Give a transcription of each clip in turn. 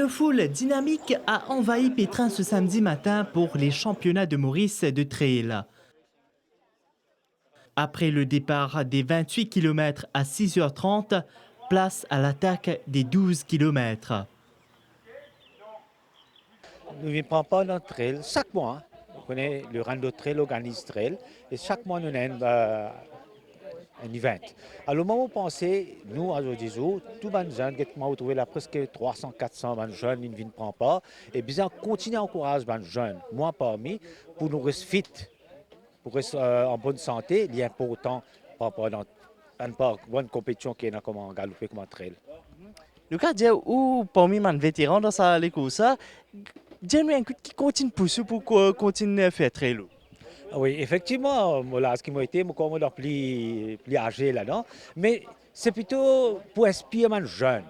Une foule dynamique a envahi Pétrin ce samedi matin pour les championnats de Maurice de trail. Après le départ des 28 km à 6h30, place à l'attaque des 12 km. Nous ne prenons pas notre trail chaque mois. On connaît le Rando Trail organise trail et chaque mois nous avons un event. Alors, au moment où on pensait, nous, à Zodizo, tous les jeunes, on a trouvé là presque 300-400 jeunes, ils ne viennent pas. Et bien, on continue à encourager les jeunes, moi parmi, pour nous rester fit, pour rester en bonne santé. Il est important par rapport à une bonne compétition qui est comme en galopé, comme en trail. Le cas où parmi les vétérans dans sa course, dis-moi un coup qui continue de pousser pour continuer à faire trail. Oui, effectivement, moi, ce qui m'a été, moi, comme on plus âgé là-dedans, mais c'est plutôt pour inspirer les jeunes.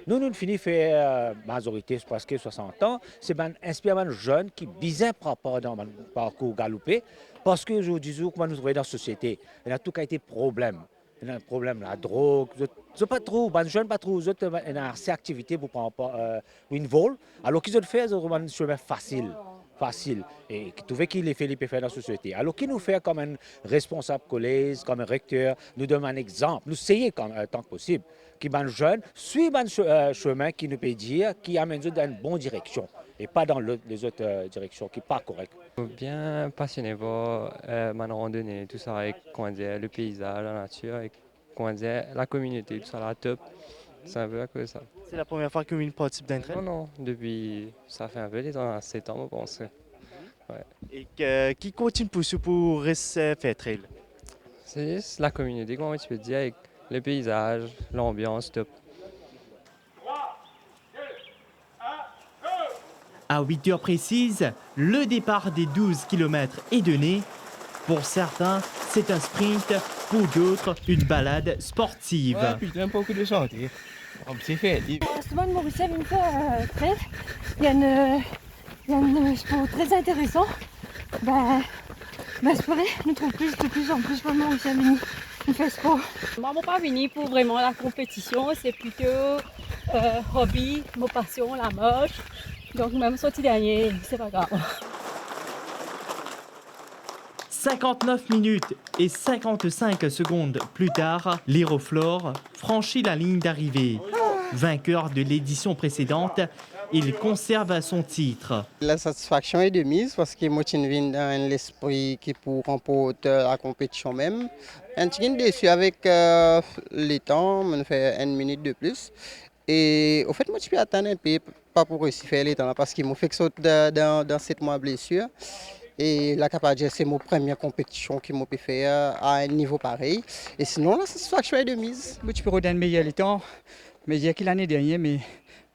Nous finissons faire majorité, presque 60 ans, c'est inspirer les jeunes qui bien par rapport dans le parcours galopé, parce que je dis comment nous trouvons dans la société, il y a tout qui a été problème. Il y a un problème, la drogue, je pas trop, les jeunes pas trop, ils ont assez d'activités pour prendre une vol, alors qu'ils ont fait, ils ont un chemin facile et qui trouvait qu'il est Philippe fait dans la société. Alors qui nous fait comme un responsable collège, comme un recteur, nous donne un exemple, nous essayons tant que possible, qui ban jeune suivent un chemin qui nous peut dire, qui amène nous dans une bonne direction et pas dans les autres directions qui ne sont pas correctes. Bien passionné par ma randonnée, tout ça, avec comment dire, le paysage, la nature, avec comment dire, la communauté, tout ça, la top. C'est un peu à cause de ça. C'est la première fois que vous participe d'un trail? Non, depuis, ça fait un peu des temps, 7 ans, je pense. Ouais. Et qui continue de pousser pour rester faire trail? C'est juste la communauté, comment tu peux dire, avec le paysage, l'ambiance, top. À 8 heures précises, le départ des 12 km est donné. Pour certains, c'est un sprint, pour d'autres, une balade sportive. Ouais, puis j'aime beaucoup de chanter. On s'est fait. Justement, de Maurice vient faire trail. Il y a un sport très intéressant. C'est pareil, nous trouvons de plus en plus vraiment Maurice vient faire sport. Moi, je ne suis pas venue pour vraiment la compétition, c'est plutôt hobby, ma passion, la marche. Donc même sorti dernier, c'est pas grave. 59 minutes et 55 secondes plus tard, l'Aéroflore franchit la ligne d'arrivée. Vainqueur de l'édition précédente, il conserve son titre. La satisfaction est de mise parce que moi, je viens dans l'esprit qui pour remporter la compétition même. Je suis déçu avec les temps, on fait une minute de plus. Et au fait, moi, je peux attendre un peu, pas pour réussir à faire les temps là, parce qu'il m'a fait que dans 7 mois de blessure. Et la capacité, c'est ma première compétition qui m'a fait à un niveau pareil. Et sinon, la satisfaction est de mise. Moi, tu peux redonner meilleur les temps, mais il y a que l'année dernière, mais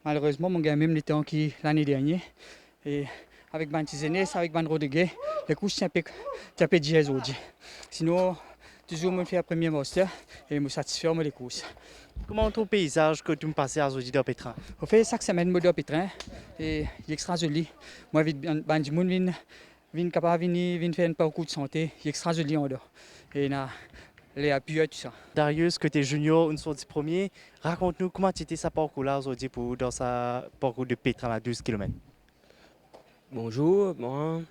malheureusement, mon gars même les temps qui l'année dernière. Et avec Ban Tizenes, avec Ban Rodriguez, les coups, c'est un peu dièse aujourd'hui. Sinon, toujours, je fais un premier master et je me satisfais de les courses. Comment ton paysage que tu me passais à Zodi dans Pétrin? On fait chaque semaine, je suis Pétrin et il est extra joli. Moi, Ban Dimoun vient capable de faire un parcours de santé, il est extra joli en dehors. Et les appuis, tout ça. Darius, que tu es junior, une sortie premier, raconte-nous comment tu étais sa parcours là aujourd'hui dans sa parcours de Pétrin à 12 km. Bonjour, moi,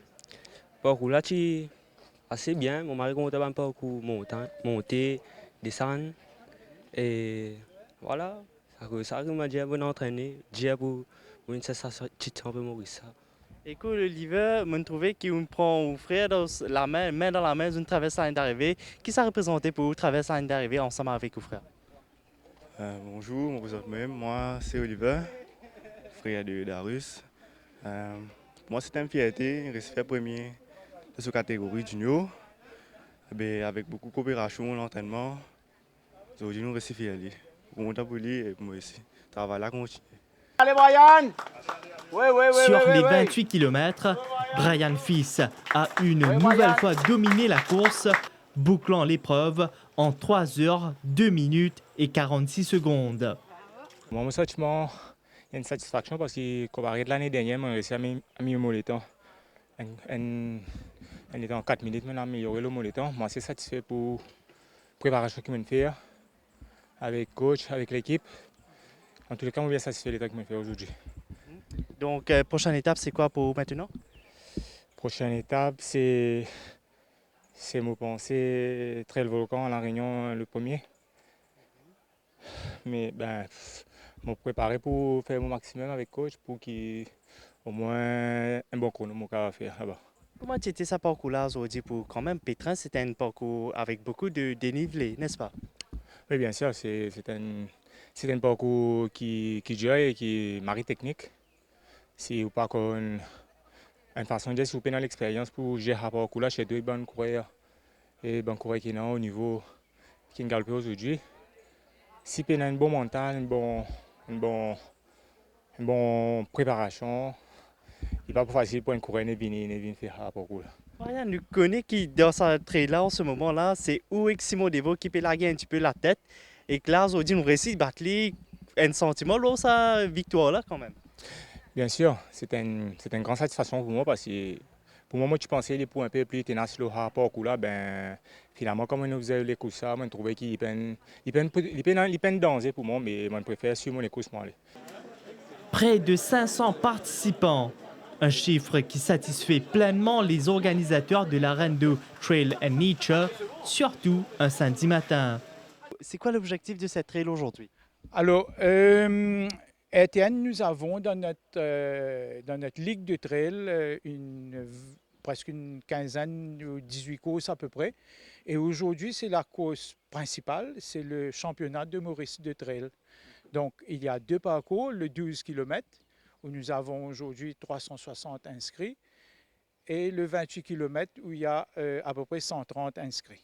parcours là, tu assez bien. Mon mari compte un parcours monter, descendre. Et voilà, ça m'a dit bon entraîner, dire pour une sensation un peu Maurice. Et que l'hiver, je trouvais qu'il prend au frère dans la main dans la main, une traverse à d'arrivée. Qui ça représentait pour vous traverser à d'arrivée ensemble avec vos frères? Bonjour, je me présente même. Moi, c'est Oliver, frère de Darius. Moi, c'est une fierté, je suis premier de cette catégorie junior. Avec beaucoup de coopération, l'entraînement. Aujourd'hui, nous sommes fiers. Pour pour lui et pour moi aussi. Travail là continue. Allez, Brian! Sur les 28 km, Brian Fils a une nouvelle fois dominé la course, bouclant l'épreuve en 3 heures, 2 minutes et 46 secondes. Mon sentiment, il y a une satisfaction parce que comparé à l'année dernière, j'ai réussi à améliorer le temps. En étant 4 minutes, on a amélioré le temps. Moi, c'est satisfait pour la préparation que je fais avec le coach, avec l'équipe. En tous les cas, je suis bien satisfait de l'état que je fais aujourd'hui. Donc, prochaine étape, c'est quoi pour maintenant? Prochaine étape, c'est mon pensée Trail Volcan à La Réunion le premier. Mais me préparer pour faire mon maximum avec coach pour qu'il au moins un bon chrono mon cas à faire là-bas. Comment tu étais ce parcours-là aujourd'hui pour quand même Pétrin, c'était un parcours avec beaucoup de dénivelé, n'est-ce pas? Oui, bien sûr, c'est un parcours qui dure et qui marie technique. Si vous pas une façon de souper dans l'expérience pour gérer ce parcours-là chez deux bons coureurs et bons coureurs qui sont au niveau qui ont galopé aujourd'hui. Si vous avez un bon mental, une bonne préparation, il n'est pas facile pour un coureur de venir faire ce parcours-là. Brian, nous connaît qui, dans ce trail-là, en ce moment-là, c'est où est Simon Devaux qui peut larguer un petit peu la tête et que là, aujourd'hui, nous réussit de battre un sentiment là, sa victoire-là, quand même. Bien sûr, c'est une grande satisfaction pour moi parce que pour moi, je pensais les points un peu plus tenaces sur le parcours là, finalement, comme on faisait les courses, je trouvais qu'il peine danger pour moi, mais je préfère suivre les courses. Près de 500 participants, un chiffre qui satisfait pleinement les organisateurs de l'arène de Trail and Nature, surtout un samedi matin. C'est quoi l'objectif de cette trail aujourd'hui? Alors, Étienne, nous avons dans notre ligue de trail presque une quinzaine ou 18 courses à peu près. Et aujourd'hui, c'est la course principale, c'est le championnat de Mauricie de trail. Donc, il y a deux parcours, le 12 km, où nous avons aujourd'hui 360 inscrits, et le 28 km, où il y a à peu près 130 inscrits.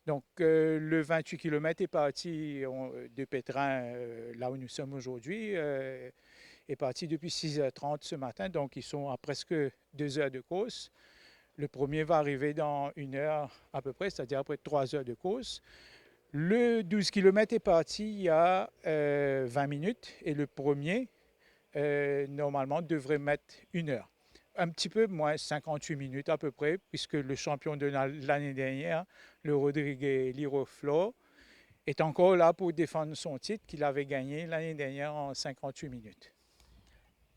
Donc, le 28 km est parti de Pétrin, là où nous sommes aujourd'hui, est parti depuis 6h30 ce matin. Donc, ils sont à presque 2 heures de course. Le premier va arriver dans 1 heure à peu près, c'est-à-dire après 3 heures de course. Le 12 km est parti il y a 20 minutes et le premier, normalement, devrait mettre 1 heure. Un petit peu moins, 58 minutes à peu près, puisque le champion de l'année dernière, le Rodrigue Liroflo, est encore là pour défendre son titre qu'il avait gagné l'année dernière en 58 minutes.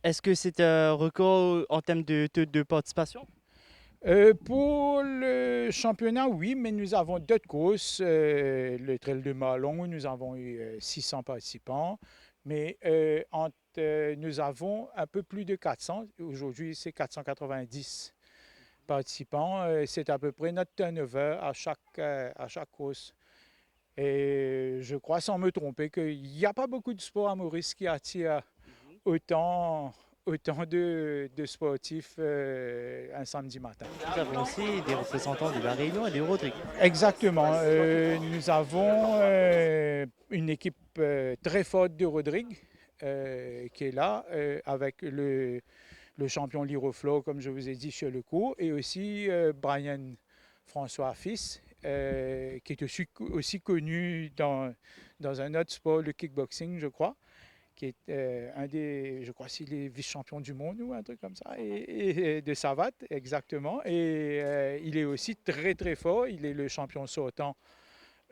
Est-ce que c'est un record en termes de participation? Pour le championnat, oui, mais nous avons d'autres courses. Le Trail de Malon, où nous avons eu 600 participants. Mais nous avons un peu plus de 400. Aujourd'hui, c'est 490 participants. C'est à peu près notre turnover à chaque course. Et je crois, sans me tromper, qu'il n'y a pas beaucoup de sports à Maurice qui attirent autant de sportifs un samedi matin. Nous avons aussi des représentants de La Réunion et de Rodrigue. Exactement. Nous avons une équipe très forte de Rodrigue qui est là avec le champion Liroflo, comme je vous ai dit, sur le coup, et aussi Brian François Fils, qui est aussi connu dans un autre sport, le kickboxing, je crois, qui est je crois s'il est vice-champion du monde ou un truc comme ça, et de savate, exactement. Et il est aussi très très fort, il est le champion sortant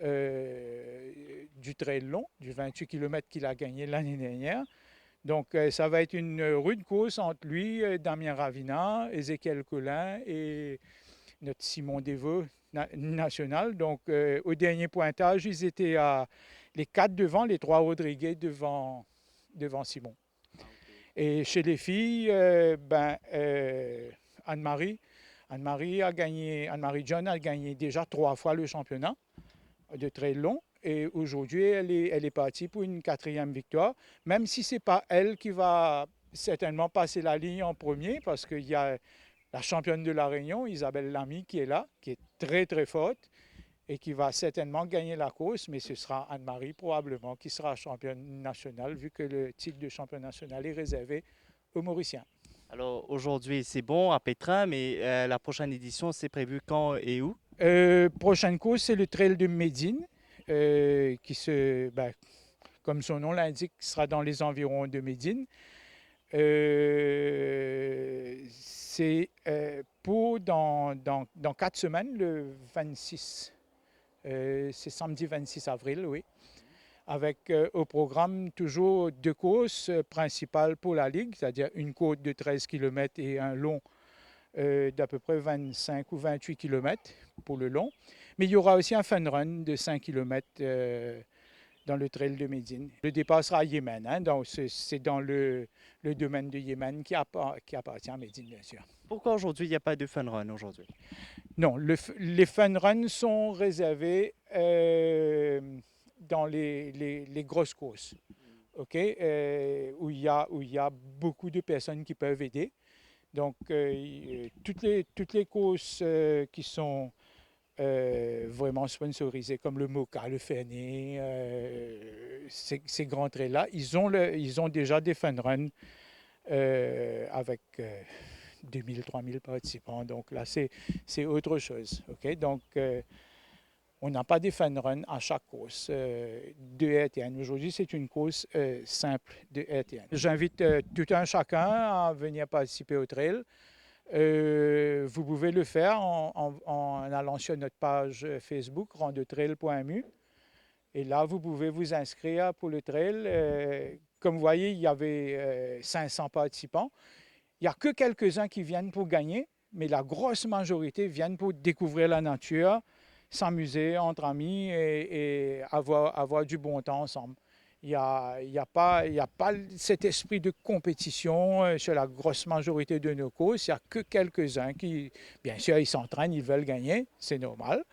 du trail long, du 28 km qu'il a gagné l'année dernière. Donc ça va être une rude course entre lui, Damien Ravina, Ézéchiel Collin et notre Simon Devaux national. Donc au dernier pointage, ils étaient les 4 devant, les 3 Rodriguez devant Simon. Et chez les filles, Anne-Marie John a gagné déjà 3 fois le championnat de trail long. Et aujourd'hui, elle est partie pour une 4e victoire, même si ce n'est pas elle qui va certainement passer la ligne en premier, parce qu'il y a la championne de La Réunion, Isabelle Lamy, qui est là, qui est très très forte et qui va certainement gagner la course, mais ce sera Anne-Marie probablement qui sera championne nationale, vu que le titre de championne nationale est réservé aux Mauriciens. Alors aujourd'hui, c'est bon à Pétrin, mais la prochaine édition, c'est prévu quand et où? Prochaine course, c'est le Trail de Médine, qui comme son nom l'indique, sera dans les environs de Médine. C'est pour dans 4 semaines, le 26. C'est samedi 26 avril, oui. avec au programme toujours 2 courses principales pour la Ligue, c'est-à-dire une côte de 13 km et un long d'à peu près 25 ou 28 km pour le long. Mais il y aura aussi un fun run de 5 km dans le trail de Médine. Le départ sera à Yémen, hein, donc c'est dans le domaine de Yémen qui appartient à Médine, bien sûr. Pourquoi aujourd'hui, il n'y a pas de fun run aujourd'hui? Non, les fun runs sont réservés dans les grosses courses, où il y a beaucoup de personnes qui peuvent aider. Donc, toutes les courses qui sont vraiment sponsorisées, comme le MOCA, le Fernet, ces grands trails-là, ils ont déjà des fun runs avec 2000, 3000 participants. Donc là, c'est autre chose. Donc, on n'a pas des fun runs à chaque course de RTN. Aujourd'hui, c'est une course simple de RTN. J'invite tout un chacun à venir participer au trail. Vous pouvez le faire en allant sur notre page Facebook, randetrail.mu. Et là, vous pouvez vous inscrire pour le trail. Comme vous voyez, il y avait 500 participants. Il n'y a que quelques-uns qui viennent pour gagner, mais la grosse majorité viennent pour découvrir la nature, s'amuser entre amis et avoir du bon temps ensemble. Il n'y a pas cet esprit de compétition sur la grosse majorité de nos courses. Il n'y a que quelques-uns qui, bien sûr, ils s'entraînent, ils veulent gagner, c'est normal.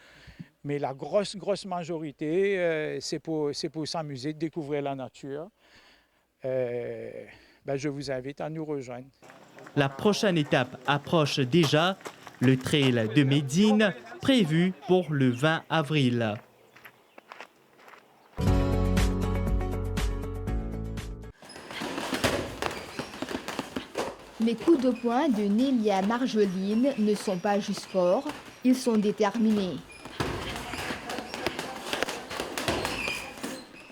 Mais la grosse majorité, c'est pour s'amuser, découvrir la nature. Je vous invite à nous rejoindre. La prochaine étape approche déjà, le trail de Médine, prévu pour le 20 avril. Les coups de poing de Nélia Marjolines ne sont pas juste forts, ils sont déterminés.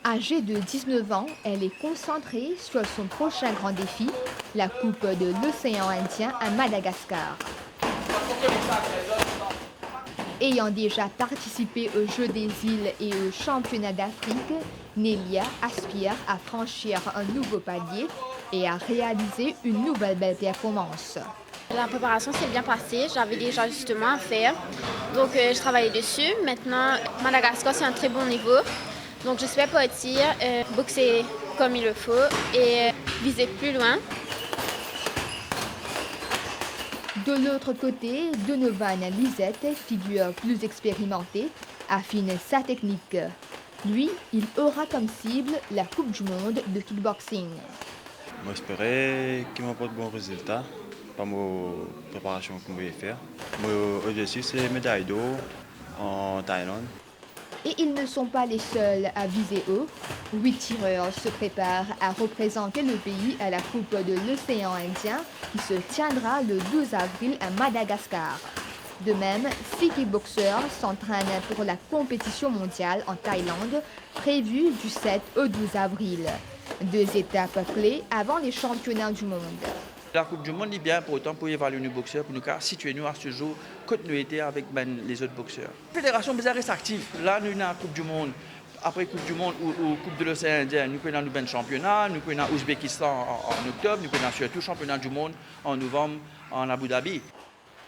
Âgée de 19 ans, elle est concentrée sur son prochain grand défi, la Coupe de l'océan Indien à Madagascar. Ayant déjà participé aux Jeux des îles et aux Championnats d'Afrique, Nélia aspire à franchir un nouveau palier et à réaliser une nouvelle belle performance. La préparation s'est bien passée, j'avais des ajustements à faire, donc je travaillais dessus. Maintenant, Madagascar, c'est un très bon niveau, donc j'espère partir, boxer comme il le faut et viser plus loin. De l'autre côté, Donovan Lisette, figure plus expérimentée, affine sa technique. Lui, il aura comme cible la Coupe du Monde de kickboxing. Moi, j'espérais qu'il m'apporte de bons résultats par ma préparation que je vais faire. Mon objectif, c'est médaille d'or en Thaïlande. Et ils ne sont pas les seuls à viser haut. 8 tireurs se préparent à représenter le pays à la Coupe de l'océan Indien qui se tiendra le 12 avril à Madagascar. De même, 6 kickboxeurs s'entraînent pour la compétition mondiale en Thaïlande, prévue du 7 au 12 avril. 2 étapes clés avant les championnats du monde. La Coupe du Monde est bien important pour évaluer nos boxeurs, pour nous situer nous à ce jour, continuité avec les autres boxeurs. La fédération reste active. Là, nous avons la Coupe du Monde. Après Coupe du Monde ou Coupe de l'océan Indien, nous avons le championnat, nous avons l'Ouzbékistan en octobre, nous avons surtout le championnat du monde en novembre en Abu Dhabi.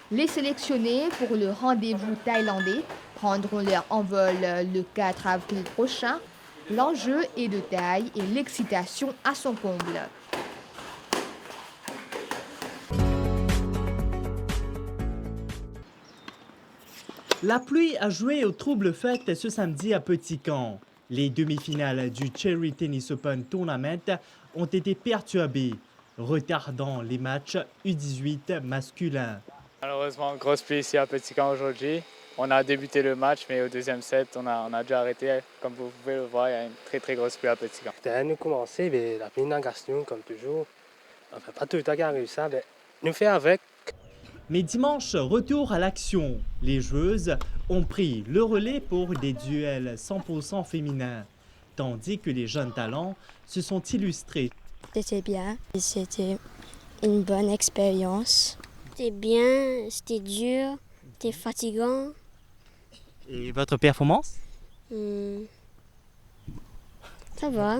Les sélectionnés pour le rendez-vous thaïlandais prendront leur envol le 4 avril prochain. L'enjeu est de taille et l'excitation à son comble. La pluie a joué aux troubles fêtes ce samedi à Petit-Camp. Les demi-finales du Cherry Tennis Open Tournament ont été perturbées, retardant les matchs U18 masculins. Malheureusement, grosse pluie ici à Petit-Camp aujourd'hui. On a débuté le match, mais au deuxième set, on a déjà arrêté. Comme vous pouvez le voir, il y a une très grosse pluie à Petit-Camp. Dès nous commencer, la pluie n'engage nous, comme toujours. On ne fait pas tout le temps qu'à réussir, mais nous fait avec. Mais dimanche, retour à l'action. Les joueuses ont pris le relais pour des duels 100% féminins, tandis que les jeunes talents se sont illustrés. C'était bien, c'était une bonne expérience. C'était bien, c'était dur, c'était fatigant. Et votre performance? Ça va.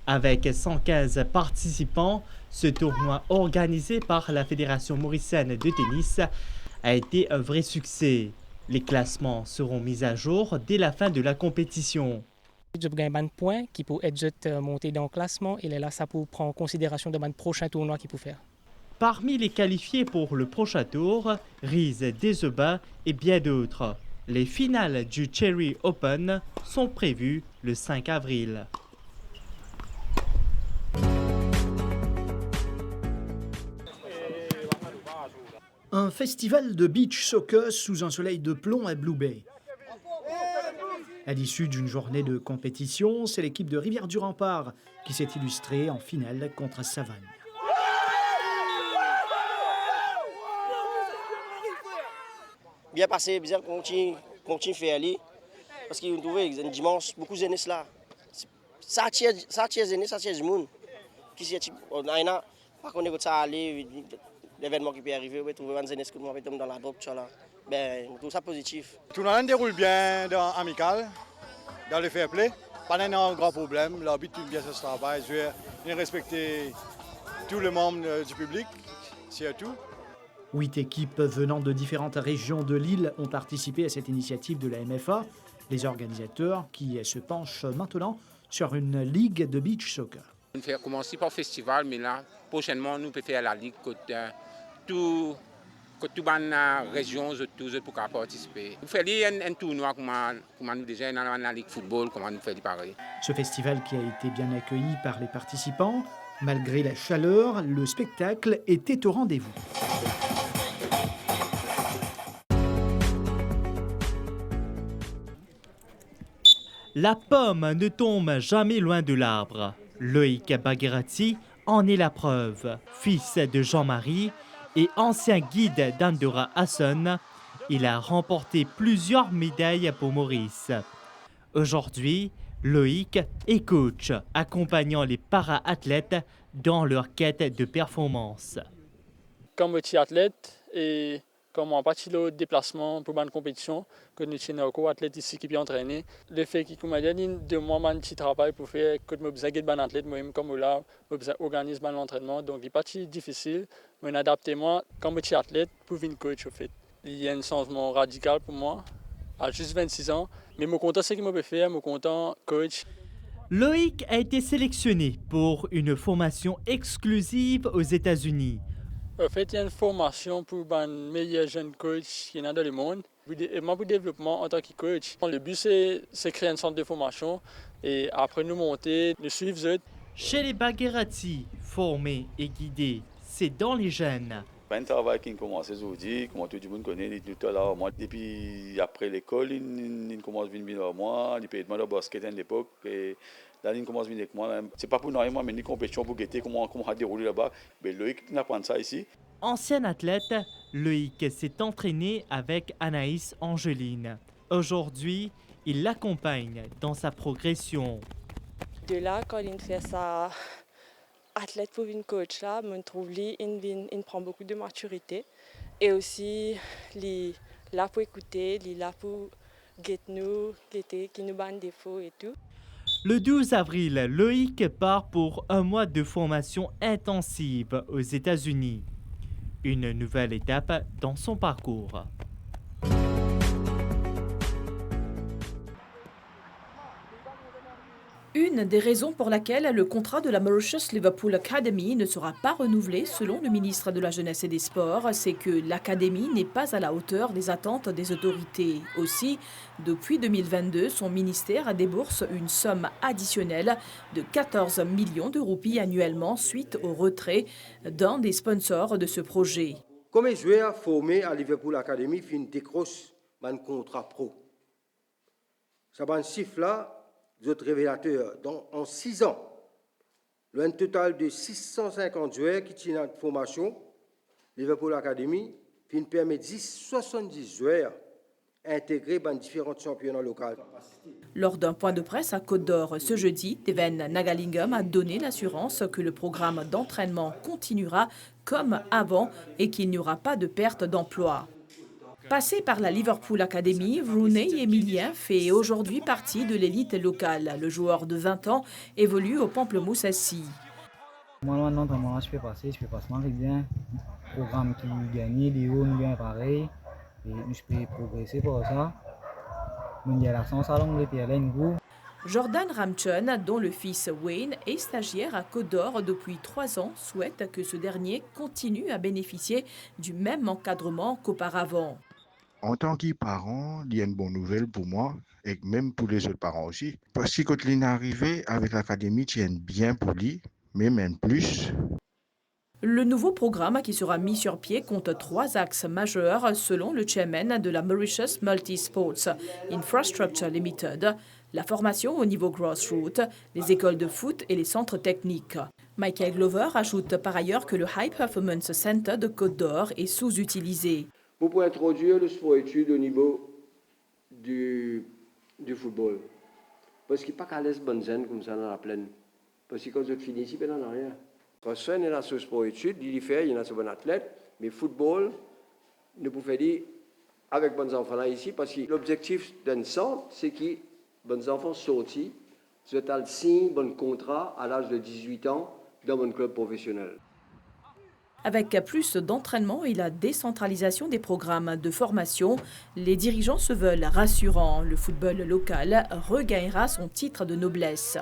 Avec 115 participants, ce tournoi organisé par la Fédération mauricienne de tennis a été un vrai succès. Les classements seront mis à jour dès la fin de la compétition. Je gagne un point qui peut être monté dans le classement et là, ça peut prendre en considération de mon prochain tournoi qu'il peut faire. Parmi les qualifiés pour le prochain tour, Riz Deseba et bien d'autres. Les finales du Cherry Open sont prévues le 5 avril. Un festival de beach soccer sous un soleil de plomb à Blue Bay. À l'issue d'une journée de compétition, c'est l'équipe de Rivière-du-Rempart qui s'est illustrée en finale contre Savane. Bien passé, bien continue faire aller. Parce qu'ils ont trouvé un dimanche, beaucoup de jeunes là. Ça attire les jeunes, ça attire le monde. On a pas qu'on est ça aller, l'événement qui peut arriver, on va trouver un jeune qui va tomber dans la boxe là. Ben, tout ça positif. Tout le monde déroule bien dans amical, dans le fair play. Pas un grand problème, l'arbitre bien ce travail, je respecter tout le membre du public, c'est tout. 8 équipes venant de différentes régions de l'île ont participé à cette initiative de la MFA, les organisateurs qui se penchent maintenant sur une ligue de beach soccer. On fait commencer par le festival, mais là, prochainement, nous pouvons faire la ligue toute la région pour participer. Nous faisons un tournoi comme nous déjà dans la ligue football, comme nous faisons pareil. Ce festival qui a été bien accueilli par les participants, malgré la chaleur, le spectacle était au rendez-vous. La pomme ne tombe jamais loin de l'arbre. Loïc Bagherati en est la preuve. Fils de Jean-Marie et ancien guide d'Andorra Hasson, il a remporté plusieurs médailles pour Maurice. Aujourd'hui, Loïc est coach, accompagnant les para-athlètes dans leur quête de performance. Comme petit athlète et comme en partie de déplacement pour une compétition, que nous sommes athlètes ici qui sont entraînés. Le fait qu'il m'a dit de moi un petit travail pour faire que je me un athlète, moi comme là, je organise l'entraînement. Donc il n'est pas difficile, mais adapter moi comme petit athlète pour devenir coach au fait. Il y a un changement radical pour moi, à juste 26 ans, mais je suis content de ce qu'il m'a fait, je suis content coach. Loïc a été sélectionné pour une formation exclusive aux États-Unis. En fait, il y a une formation pour les meilleurs jeunes coachs qui sont dans le monde. Et moi, pour le développement en tant que coach, le but, c'est créer un centre de formation et après nous monter, nous suivre. Chez les Bagherati, formés et guidés, c'est dans les gènes. C'est un travail qui commence aujourd'hui, comme tout le monde connaît, tout à l'heure. Depuis après l'école, il commence à venir avec moi, il peut être au basket à l'époque. Là, il commence à venir avec moi. Ce n'est pas pour nous, mais une compétition pour guetter comment on a déroulé là-bas. Mais Loïc apprend ça ici. Ancien athlète, Loïc s'est entraîné avec Anaïs Angeline. Aujourd'hui, il l'accompagne dans sa progression. De là, quand il fait ça, athlète pour une coach là, je trouve qu'il prend beaucoup de maturité. Et aussi, il est là pour écouter, il est là pour guetter, qui nous bat des défauts et tout. Le 12 avril, Loïc part pour un mois de formation intensive aux États-Unis. Une nouvelle étape dans son parcours. Une des raisons pour laquelle le contrat de la Mauritius Liverpool Academy ne sera pas renouvelé, selon le ministre de la Jeunesse et des Sports, c'est que l'académie n'est pas à la hauteur des attentes des autorités. Aussi, depuis 2022, son ministère débourse une somme additionnelle de 14 millions de roupies annuellement suite au retrait d'un des sponsors de ce projet. Comme les joueurs formés à Liverpool Academy décrochent un contrat pro. Ça va un chiffre là. D'autres révélateurs, en 6 ans, un total de 650 joueurs qui tiennent en formation, Liverpool Academy permet 70 joueurs intégrés dans différents championnats locaux. Lors d'un point de presse à Côte d'Or ce jeudi, Deven Nagalingam a donné l'assurance que le programme d'entraînement continuera comme avant et qu'il n'y aura pas de perte d'emploi. Passé par la Liverpool Academy, Rooney Emilien fait aujourd'hui partie de l'élite locale. Le joueur de 20 ans évolue au Pamplemousse SC. Moi, maintenant, je fais passer bien. Programme qui gagne, les hauts nous gagnent pareil. Et je peux progresser pour ça. Il y a la chance à l'angle et à l'engout. Jordan Ramchun, dont le fils Wayne est stagiaire à Côte d'Or depuis 3 ans, souhaite que ce dernier continue à bénéficier du même encadrement qu'auparavant. En tant que parent, il y a une bonne nouvelle pour moi et même pour les autres parents aussi. Parce que quand il est arrivé avec l'académie, il est bien poli, mais même plus. Le nouveau programme qui sera mis sur pied compte 3 axes majeurs selon le chairman de la Mauritius Multisports Infrastructure Limited. La formation au niveau grassroots, les écoles de foot et les centres techniques. Michael Glover ajoute par ailleurs que le High Performance Center de Côte d'Or est sous-utilisé. Vous pouvez introduire le sport-études au niveau du football. Parce qu'il n'y a pas qu'à l'aise bonne zen comme ça dans la plaine. Parce que quand vous finissez, il n'y en a rien. Quand ça, il y a ce sport-études, il y fait, il y en a ce bon athlète, mais football, ne pouvez dire avec bons enfants là ici, parce que l'objectif d'un centre, c'est que bons enfants sortis, vous avez le signe, bon contrat à l'âge de 18 ans dans un club professionnel. Avec plus d'entraînement et la décentralisation des programmes de formation, les dirigeants se veulent rassurants. Le football local regagnera son titre de noblesse.